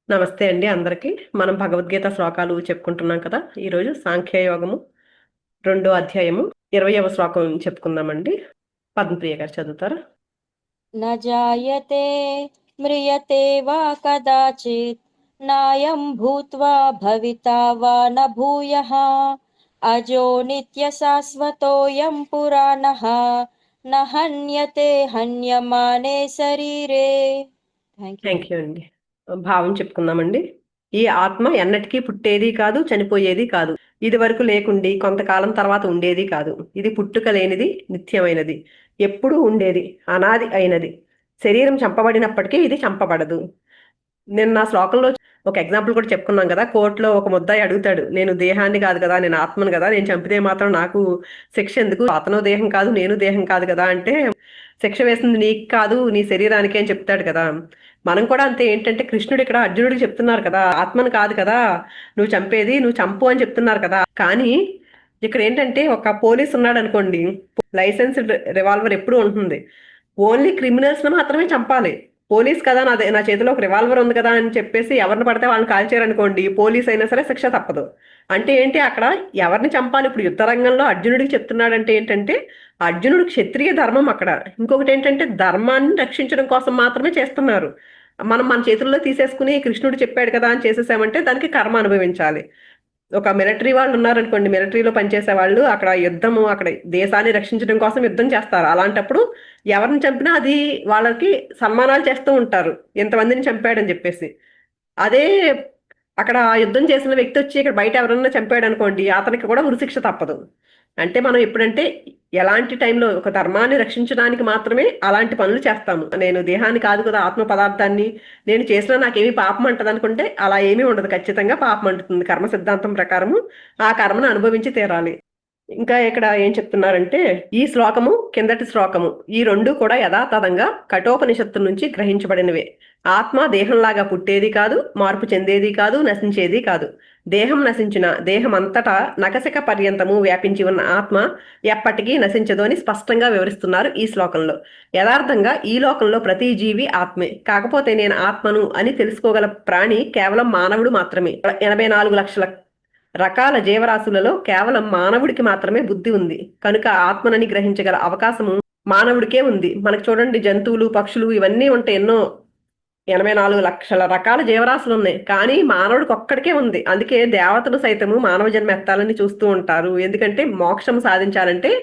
నమస్తే అండి అందరికీ. మనం భగవద్గీత శ్లోకాలు చెప్పుకుంటున్నాం కదా! ఈరోజు సాంఖ్యయోగము 2వ అధ్యాయము 20వ శ్లోకం చెప్పుకుందామండి. పద్మప్రియ గారు చదువుతారా? न जायते म्रियते वा कदाचित् नायं भूत्वा भविता वा न भूयः अजो नित्यशाश्वतोऽयं पुराणः न हन्यते हन्यमाने शरीरे। థ్యాంక్ యూ థ్యాంక్ అండి. యూ అండి. భావం చెప్పుకుందామండి. ఈ ఆత్మ ఎన్నటికీ పుట్టేది కాదు, చనిపోయేది కాదు. ఇదివరకు లేకుండి కొంతకాలం తర్వాత ఉండేది కాదు. ఇది పుట్టుక లేనిది, నిత్యమైనది, ఎప్పుడూ ఉండేది, అనాది అయినది. శరీరం చంపబడినప్పటికీ ఇది చంపబడదు. నేను నా శ్లోకంలో ఒక ఎగ్జాంపుల్ కూడా చెప్పుకున్నాం కదా. కోర్టులో ఒక ముద్దాయి అడుగుతాడు, నేను దేహాన్ని కాదు కదా, నేను ఆత్మను కదా, నేను చంపితే మాత్రం నాకు శిక్ష ఎందుకు, అతను దేహం కాదు నేను దేహం కాదు కదా అంటే, శిక్ష వేసింది నీకు కాదు నీ శరీరానికి అని చెప్తాడు కదా. మనం కూడా అంతే. ఏంటంటే కృష్ణుడు ఇక్కడ అర్జునుడికి చెప్తున్నారు కదా, ఆత్మను కాదు కదా నువ్వు చంపేది, నువ్వు చంపు అని చెప్తున్నారు కదా. కానీ ఇక్కడ ఏంటంటే ఒక పోలీస్ ఉన్నాడు అనుకోండి, లైసెన్స్డ్ రివాల్వర్ ఎప్పుడు ఉంటుంది. ఓన్లీ క్రిమినల్స్ మాత్రమే చంపాలి. పోలీస్ కదా, నా చేతిలో ఒక రివాల్వర్ ఉంది కదా అని చెప్పేసి ఎవరిని పడితే వాళ్ళని కాల్చారనుకోండి, పోలీస్ అయినా సరే శిక్ష తప్పదు. అంటే ఏంటి, అక్కడ ఎవరిని చంపాలి? ఇప్పుడు యుద్ధ రంగంలో అర్జునుడికి చెప్తున్నాడంటే ఏంటంటే, అర్జునుడు క్షత్రియ ధర్మం అక్కడ. ఇంకొకటి ఏంటంటే ధర్మాన్ని రక్షించడం కోసం మాత్రమే చేస్తున్నారు. మనం మన చేతుల్లో తీసేసుకుని కృష్ణుడు చెప్పాడు కదా అని చేసేసామంటే దానికి కర్మ అనుభవించాలి. ఒక మిలిటరీ వాళ్ళు ఉన్నారనుకోండి, మిలిటరీలో పనిచేసే వాళ్ళు, అక్కడ యుద్ధము, అక్కడ దేశాన్ని రక్షించడం కోసం యుద్ధం చేస్తారు. అలాంటప్పుడు ఎవరిని చంపినా అది వాళ్ళకి సన్మానాలు చేస్తూ ఉంటారు, ఎంతమందిని చంపాడని చెప్పేసి. అదే అక్కడ యుద్ధం చేసిన వ్యక్తి వచ్చి ఇక్కడ బయట ఎవరన్నా చంపాడు అనుకోండి, అతనికి కూడా ఉరిశిక్ష తప్పదు. అంటే మనం ఎప్పుడంటే ఎలాంటి టైంలో ఒక ధర్మాన్ని రక్షించడానికి మాత్రమే అలాంటి పనులు చేస్తాము. నేను దేహాన్ని కాదు కదా, ఆత్మ పదార్థాన్ని నేను చేసినా నాకేమీ పాపం అంటది అనుకుంటే అలా ఏమీ ఉండదు. ఖచ్చితంగా పాపం అంటుతుంది. కర్మ సిద్ధాంతం ప్రకారము ఆ కర్మను అనుభవించి తీరాలి. ఇంకా ఇక్కడ ఏం చెప్తున్నారంటే, ఈ శ్లోకము కిందటి శ్లోకము ఈ రెండు కూడా యథాతథంగా కఠోపనిషత్తు నుంచి గ్రహించబడినవే. ఆత్మ దేహంలాగా పుట్టేది కాదు, మార్పు చెందేది కాదు, నశించేది కాదు. దేహం నశించిన దేహం అంతటా నకశక పర్యంతము వ్యాపించి ఉన్న ఆత్మ ఎప్పటికీ నశించదు అని స్పష్టంగా వివరిస్తున్నారు ఈ శ్లోకంలో. యథార్థంగా ఈ లోకంలో ప్రతి జీవి ఆత్మే. కాకపోతే నేను ఆత్మను అని తెలుసుకోగల ప్రాణి కేవలం మానవుడు మాత్రమే. 84 లక్షల రకాల జీవరాశులలో కేవలం మానవుడికి మాత్రమే బుద్ధి ఉంది కనుక ఆత్మనని గ్రహించగల అవకాశము మానవుడికే ఉంది. మనకు చూడండి, జంతువులు, పక్షులు ఇవన్నీ ఉంటాయి, ఎన్నో 84 లక్షల రకాల జీవరాశులు ఉన్నాయి. కానీ మానవుడికి ఒక్కడికే ఉంది. అందుకే దేవతలు సైతము మానవ జన్మ ఎత్తాలని చూస్తూ ఉంటారు. ఎందుకంటే మోక్షం సాధించాలంటే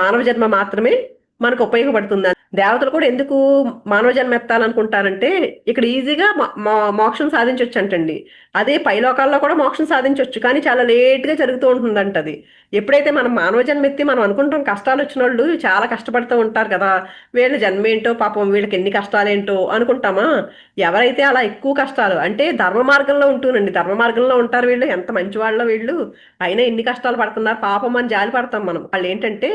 మానవ జన్మ మాత్రమే మనకు ఉపయోగపడుతుంది. దేవతలు కూడా ఎందుకు మానవ జన్మ ఎత్తాలనుకుంటారంటే, ఇక్కడ ఈజీగా మోక్షం సాధించవచ్చు అంటండి. అదే పైలోకాల్లో కూడా మోక్షం సాధించవచ్చు, కానీ చాలా లేట్గా జరుగుతూ ఉంటుందంట అది. ఎప్పుడైతే మనం మానవ జన్మ ఎత్తి మనం అనుకుంటాం, కష్టాలు వచ్చిన వాళ్ళు చాలా కష్టపడుతూ ఉంటారు కదా, వీళ్ళ జన్మ ఏంటో పాపం, వీళ్ళకి ఎన్ని కష్టాలేంటో అనుకుంటామా. ఎవరైతే అలా ఎక్కువ కష్టాలు అంటే ధర్మ మార్గంలో ఉంటూనండి, ధర్మ మార్గంలో ఉంటారు వీళ్ళు, ఎంత మంచి వాళ్ళ వీళ్ళు, అయినా ఎన్ని కష్టాలు పడుతున్నారు పాపం అని జాలి పడతాం మనం. వాళ్ళు ఏంటంటే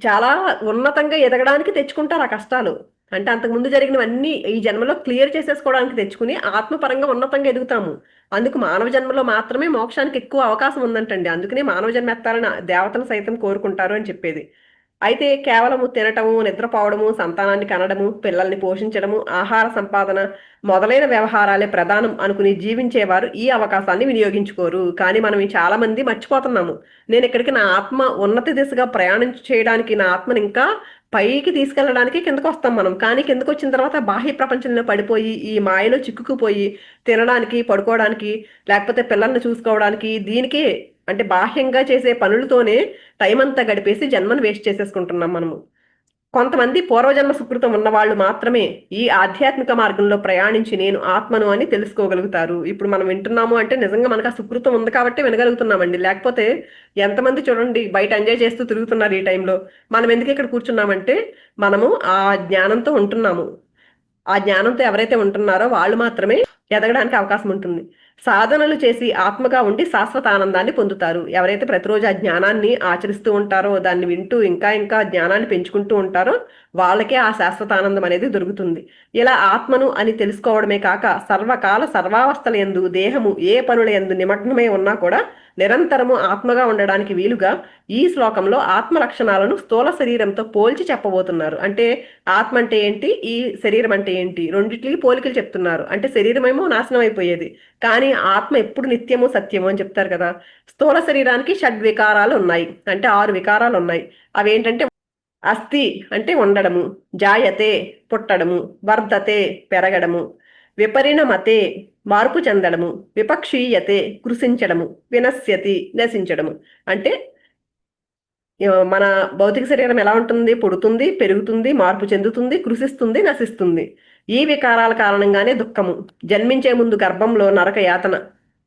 చాలా ఉన్నతంగా ఎదగడానికి తెచ్చుకుంటారు ఆ కష్టాలు. అంటే అంతకుముందు జరిగినవన్నీ ఈ జన్మలో క్లియర్ చేసేసుకోవడానికి తెచ్చుకుని ఆత్మపరంగా ఉన్నతంగా ఎదుగుతాము. అందుకు మానవ జన్మలో మాత్రమే మోక్షానికి ఎక్కువ అవకాశం ఉందంటండి. అందుకనే మానవ జన్మ ఎత్తాలని దేవతలు సైతం కోరుకుంటారు అని చెప్పేది. అయితే కేవలము తినటము, నిద్రపోవడము, సంతానాన్ని కనడము, పిల్లల్ని పోషించడము, ఆహార సంపాదన మొదలైన వ్యవహారాలే ప్రధానం అనుకుని జీవించేవారు ఈ అవకాశాన్ని వినియోగించుకోరు. కానీ మనం చాలా మంది మర్చిపోతున్నాము. నేను ఇక్కడికి నా ఆత్మ ఉన్నతి దిశగా ప్రయాణం చేయడానికి, నా ఆత్మని ఇంకా పైకి తీసుకెళ్ళడానికి కిందకు వస్తాం మనం. కానీ కిందకు వచ్చిన తర్వాత బాహ్య ప్రపంచంలో పడిపోయి ఈ మాయలో చిక్కుకుపోయి తినడానికి, పడుకోవడానికి, లేకపోతే పిల్లల్ని చూసుకోవడానికి, దీనికి అంటే బాహ్యంగా చేసే పనులతోనే టైం అంతా గడిపేసి జన్మను వేస్ట్ చేసేసుకుంటున్నాం మనము. కొంతమంది పూర్వజన్మ సుకృతం ఉన్న వాళ్ళు మాత్రమే ఈ ఆధ్యాత్మిక మార్గంలో ప్రయాణించి నేను ఆత్మను అని తెలుసుకోగలుగుతారు. ఇప్పుడు మనం వింటున్నాము అంటే నిజంగా మనకు ఆ సుకృతం ఉంది కాబట్టి వినగలుగుతున్నామండి. లేకపోతే ఎంతమంది చూడండి బయట ఎంజాయ్ చేస్తూ తిరుగుతున్నారు ఈ టైంలో. మనం ఎందుకు ఇక్కడ కూర్చున్నామంటే మనము ఆ జ్ఞానంతో ఉంటున్నాము. ఆ జ్ఞానంతో ఎవరైతే ఉంటున్నారో వాళ్ళు మాత్రమే ఎదగడానికి అవకాశం ఉంటుంది. సాధనలు చేసి ఆత్మగా ఉండి శాశ్వత ఆనందాన్ని పొందుతారు. ఎవరైతే ప్రతిరోజు ఆ జ్ఞానాన్ని ఆచరిస్తూ ఉంటారో, దాన్ని వింటూ ఇంకా ఇంకా జ్ఞానాన్ని పెంచుకుంటూ ఉంటారో వాళ్ళకే ఆ శాశ్వత ఆనందం అనేది దొరుకుతుంది. ఇలా ఆత్మను అని తెలుసుకోవడమే కాక సర్వకాల సర్వావస్థల యందు దేహము ఏ పనుల యందు నిమగ్నమై ఉన్నా కూడా నిరంతరము ఆత్మగా ఉండడానికి వీలుగా ఈ శ్లోకంలో ఆత్మ లక్షణాలను స్థూల శరీరంతో పోల్చి చెప్పబోతున్నారు. అంటే ఆత్మ అంటే ఏంటి, ఈ శరీరం అంటే ఏంటి, రెండిటికి పోలికలు చెప్తున్నారు. అంటే శరీరమేమో నాశనం అయిపోయేది, కానీ ఆత్మ ఎప్పుడు నిత్యము సత్యము అని చెప్తారు కదా. స్థూల శరీరానికి షడ్వికారాలు ఉన్నాయి, అంటే 6 వికారాలు ఉన్నాయి. అవేంటంటే అస్థి అంటే ఉండడము, జాయతే పుట్టడము, వర్ధతే పెరగడము, విపరిణమతే మార్పు చెందడము, విపక్షీయతే కృషించడము, వినశ్యతి నశించడము. అంటే మన భౌతిక శరీరం ఎలా ఉంటుంది, పుడుతుంది, పెరుగుతుంది, మార్పు చెందుతుంది, కృషిస్తుంది, నశిస్తుంది. ఈ వికారాల కారణంగానే దుఃఖము. జన్మించే ముందు గర్భంలో నరక యాతన,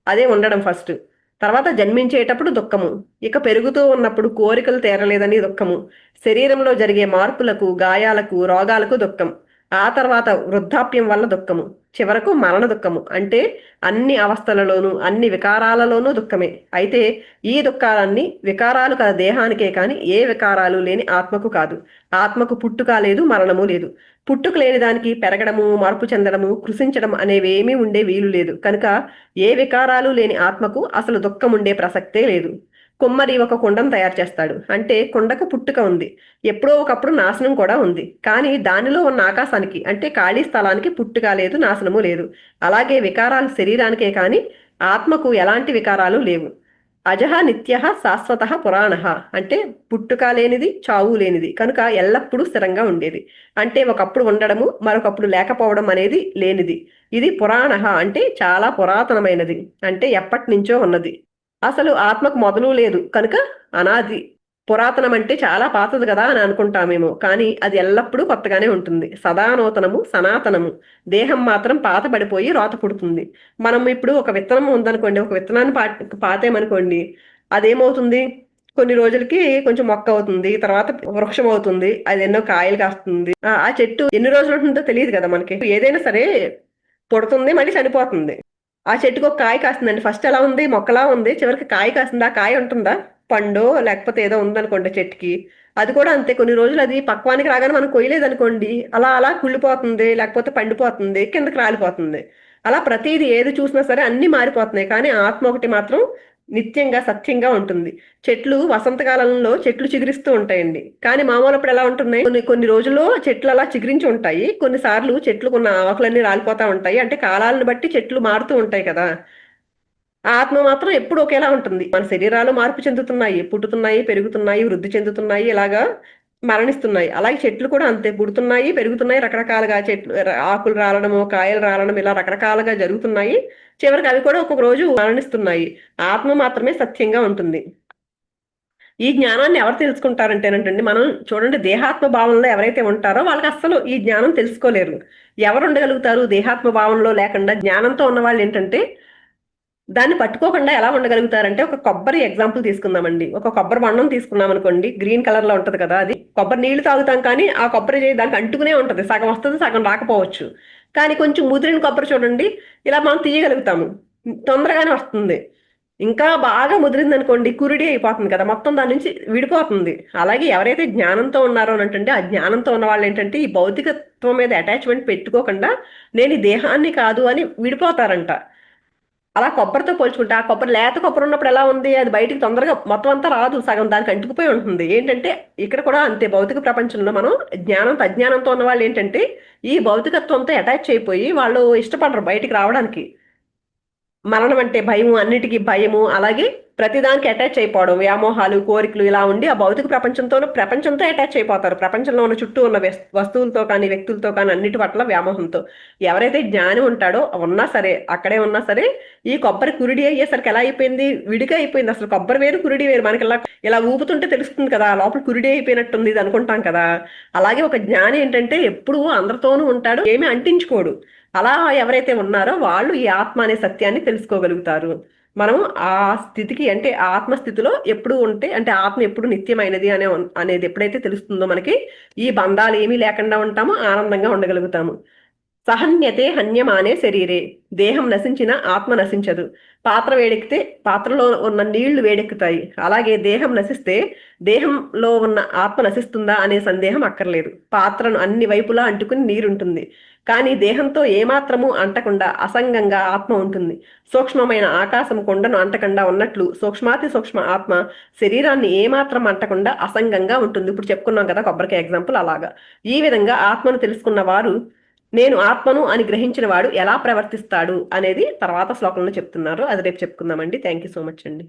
అదే ఉండడం ఫస్ట్. తర్వాత జన్మించేటప్పుడు దుఃఖము, ఇక పెరుగుతూ ఉన్నప్పుడు కోరికలు తీరలేదని దుఃఖము, శరీరంలో జరిగే మార్పులకు, గాయాలకు, రోగాలకు దుఃఖం, ఆ తర్వాత వృద్ధాప్యం వల్ల దుఃఖము, చివరకు మరణ దుఃఖము. అంటే అన్ని అవస్థలలోనూ అన్ని వికారాలలోనూ దుఃఖమే. అయితే ఈ దుఃఖాలన్నీ వికారాలు కల దేహానికే కాని ఏ వికారాలు లేని ఆత్మకు కాదు. ఆత్మకు పుట్టుక లేదు, మరణము లేదు. పుట్టుక లేని దానికి పెరగడము, మార్పు చెందడము, కృషించడం అనేవేమీ ఉండే వీలు లేదు. కనుక ఏ వికారాలు లేని ఆత్మకు అసలు దుఃఖం ఉండే ప్రసక్తే లేదు. కుమ్మరి ఒక కుండను తయారు చేస్తాడు, అంటే కుండకు పుట్టుక ఉంది, ఎప్పుడో ఒకప్పుడు నాశనం కూడా ఉంది. కానీ దానిలో ఉన్న ఆకాశానికి అంటే ఖాళీ స్థలానికి పుట్టుక లేదు, నాశనము లేదు. అలాగే వికారాలు శరీరానికే కాని ఆత్మకు ఎలాంటి వికారాలు లేవు. అజహ నిత్య శాశ్వత పురాణ, అంటే పుట్టుక లేనిది, చావు లేనిది, కనుక ఎల్లప్పుడూ స్థిరంగా ఉండేది. అంటే ఒకప్పుడు ఉండడము, మరొకప్పుడు లేకపోవడం అనేది లేనిది. ఇది పురాణ అంటే చాలా పురాతనమైనది, అంటే ఎప్పటి నుంచో ఉన్నది. అసలు ఆత్మకు మొదలు లేదు కనుక అనాది. పురాతనం అంటే చాలా పాతది కదా అని అనుకుంటామేమో, కానీ అది ఎల్లప్పుడూ కొత్తగానే ఉంటుంది. సదానూతనము, సనాతనము. దేహం మాత్రం పాత పడిపోయి రోత పుడుతుంది. మనం ఇప్పుడు ఒక విత్తనం ఉందనుకోండి, ఒక విత్తనాన్ని పాతేమనుకోండి, అదేమవుతుంది, కొన్ని రోజులకి కొంచెం మొక్క అవుతుంది, తర్వాత వృక్షం అవుతుంది, అది ఎన్నో కాయలు కాస్తుంది. ఆ చెట్టు ఎన్ని రోజులు ఉంటుందో తెలియదు కదా మనకి. ఏదైనా సరే పుడుతుంది, మళ్ళీ చనిపోతుంది. ఆ చెట్టుకు ఒక కాయ కాస్తుందండి, ఫస్ట్ ఎలా ఉంది, మొక్కలా ఉంది, చివరికి కాయ కాస్తుంది. ఆ కాయ ఉంటుందా, పండు లేకపోతే ఏదో ఉందనుకోండి చెట్టుకి, అది కూడా అంతే. కొన్ని రోజులు అది పక్వానికి రాగానే మనం కొయ్యలేదు అనుకోండి, అలా అలా కుళ్ళిపోతుంది, లేకపోతే పండిపోతుంది, కిందకి రాలిపోతుంది. అలా ప్రతిదీ ఏది చూసినా సరే అన్ని మారిపోతున్నాయి, కానీ ఆత్మ ఒకటి మాత్రం నిత్యంగా సత్యంగా ఉంటుంది. చెట్లు వసంతకాలంలో చెట్లు చిగురిస్తూ ఉంటాయండి, కానీ మామూలు అప్పుడు ఎలా ఉంటున్నాయి, కొన్ని కొన్ని రోజుల్లో చెట్లు అలా చిగురించి ఉంటాయి, కొన్నిసార్లు చెట్లు కొన్ని ఆకులన్నీ రాలిపోతా ఉంటాయి. అంటే కాలాలను బట్టి చెట్లు మారుతూ ఉంటాయి కదా. ఆత్మ మాత్రం ఎప్పుడు ఒకేలా ఉంటుంది. మన శరీరాలు మార్పు చెందుతున్నాయి, పుట్టుతున్నాయి, పెరుగుతున్నాయి, వృద్ధి చెందుతున్నాయి, ఇలాగా మరణిస్తున్నాయి. అలాగే చెట్లు కూడా అంతే, పుడుతున్నాయి, పెరుగుతున్నాయి, రకరకాలుగా చెట్లు ఆకులు రాలడము, కాయలు రాలడం, ఇలా రకరకాలుగా జరుగుతున్నాయి. చివరికి అవి కూడా ఒక్కొక్క రోజు మరణిస్తున్నాయి. ఆత్మ మాత్రమే సత్యంగా ఉంటుంది. ఈ జ్ఞానాన్ని ఎవరు తెలుసుకుంటారంటేనంటండి, మనం చూడండి, దేహాత్మ భావంలో ఎవరైతే ఉంటారో వాళ్ళకి అస్సలు ఈ జ్ఞానం తెలుసుకోలేరు. ఎవరు ఉండగలుగుతారు దేహాత్మ భావంలో లేకుండా? జ్ఞానంతో ఉన్న వాళ్ళు ఏంటంటే దాన్ని పట్టుకోకుండా ఎలా ఉండగలుగుతారంటే, ఒక కొబ్బరి ఎగ్జాంపుల్ తీసుకుందామండి. ఒక కొబ్బరి బొండం తీసుకున్నాం అనుకోండి, గ్రీన్ కలర్ లో ఉంటది కదా, అది కొబ్బరి నీళ్లు తాగుతాం, కానీ ఆ కొబ్బరి దానికి అంటుకునే ఉంటది, సగం వస్తుంది, సగం రాకపోవచ్చు. కానీ కొంచెం ముదిరిన కొబ్బరి చూడండి, ఇలా మనం తీయగలుగుతాము, తొందరగానే వస్తుంది. ఇంకా బాగా ముదిరింది అనుకోండి, కురిడి అయిపోతుంది కదా, మొత్తం దాని నుంచి విడిపోతుంది. అలాగే ఎవరైతే జ్ఞానంతో ఉన్నారో అంటే, ఆ జ్ఞానంతో ఉన్న వాళ్ళు ఏంటంటే ఈ భౌతికత్వం మీద అటాచ్మెంట్ పెట్టుకోకుండా నేను ఈ దేహాన్ని కాదు అని విడిపోతారంట. అలా కొబ్బరితో పోల్చుకుంటే, ఆ కొబ్బరి లేత కొబ్బరి ఉన్నప్పుడు ఎలా ఉంది, అది బయటికి తొందరగా మొత్తం అంతా రాదు, సగం దానికి అంటుకుపోయి ఉంటుంది. ఏంటంటే ఇక్కడ కూడా అంతే, భౌతిక ప్రపంచంలో మనం జ్ఞానంతో అజ్ఞానంతో ఉన్న వాళ్ళు ఏంటంటే ఈ భౌతికత్వంతో అటాచ్ అయిపోయి వాళ్ళు ఇష్టపడరు బయటికి రావడానికి. మరణం అంటే భయము, అన్నిటికీ భయము, అలాగే ప్రతిదానికి అటాచ్ అయిపోవడం, వ్యామోహాలు, కోరికలు ఇలా ఉండి ఆ భౌతిక ప్రపంచంతో అటాచ్ అయిపోతారు. ప్రపంచంలో ఉన్న చుట్టూ ఉన్న వస్తువులతో కానీ, వ్యక్తులతో కానీ, అన్నిటి పట్ల వ్యామోహంతో. ఎవరైతే జ్ఞానం ఉంటాడో ఉన్నా సరే, అక్కడే ఉన్నా సరే, ఈ కొబ్బరి కురిడి అయ్యేసరికి ఎలా అయిపోయింది, విడిగా అయిపోయింది. అసలు కొబ్బరి వేరు, కురిడి వేరు. మనకి ఇలా ఊపుతుంటే తెలుస్తుంది కదా, లోపల కురిడి అయిపోయినట్టుంది ఇది అనుకుంటాం కదా. అలాగే ఒక జ్ఞాని ఏంటంటే ఎప్పుడు అందరితోనూ ఉంటాడు, ఏమీ అంటించుకోడు. అలా ఎవరైతే ఉన్నారో వాళ్ళు ఈ ఆత్మ అనే సత్యాన్ని తెలుసుకోగలుగుతారు. మనం ఆ స్థితికి, అంటే ఆత్మస్థితిలో ఎప్పుడు ఉంటే, అంటే ఆత్మ ఎప్పుడు నిత్యమైనది అనేది ఎప్పుడైతే తెలుస్తుందో మనకి, ఈ బంధాలు ఏమీ లేకుండా ఉంటామో, ఆనందంగా ఉండగలుగుతాము. సహన్యతే హన్యమానే శరీరే. దేహం నశించిన ఆత్మ నశించదు. పాత్ర వేడెక్కితే పాత్రలో ఉన్న నీళ్లు వేడెక్కుతాయి. అలాగే దేహం నశిస్తే దేహంలో ఉన్న ఆత్మ నశిస్తుందా అనే సందేహం అక్కర్లేదు. పాత్రను అన్ని వైపులా అంటుకుని నీరుంటుంది. కానీ దేహంతో ఏమాత్రము అంటకుండా అసంగంగా ఆత్మ ఉంటుంది. సూక్ష్మమైన ఆకాశం కొండను అంటకుండా ఉన్నట్లు సూక్ష్మాతి సూక్ష్మ ఆత్మ శరీరాన్ని ఏమాత్రం అంటకుండా అసంగంగా ఉంటుంది. ఇప్పుడు చెప్పుకున్నాం కదా కొబ్బరికాయ ఎగ్జాంపుల్ అలాగా. ఈ విధంగా ఆత్మను తెలుసుకున్న వారు నేను ఆత్మను అని గ్రహించిన వాడు ఎలా ప్రవర్తిస్తాడు అనేది తర్వాత శ్లోకంలో చెప్తున్నారు. అది రేపు చెప్పుకుందామండి. థ్యాంక్ యూ సో మచ్ అండి.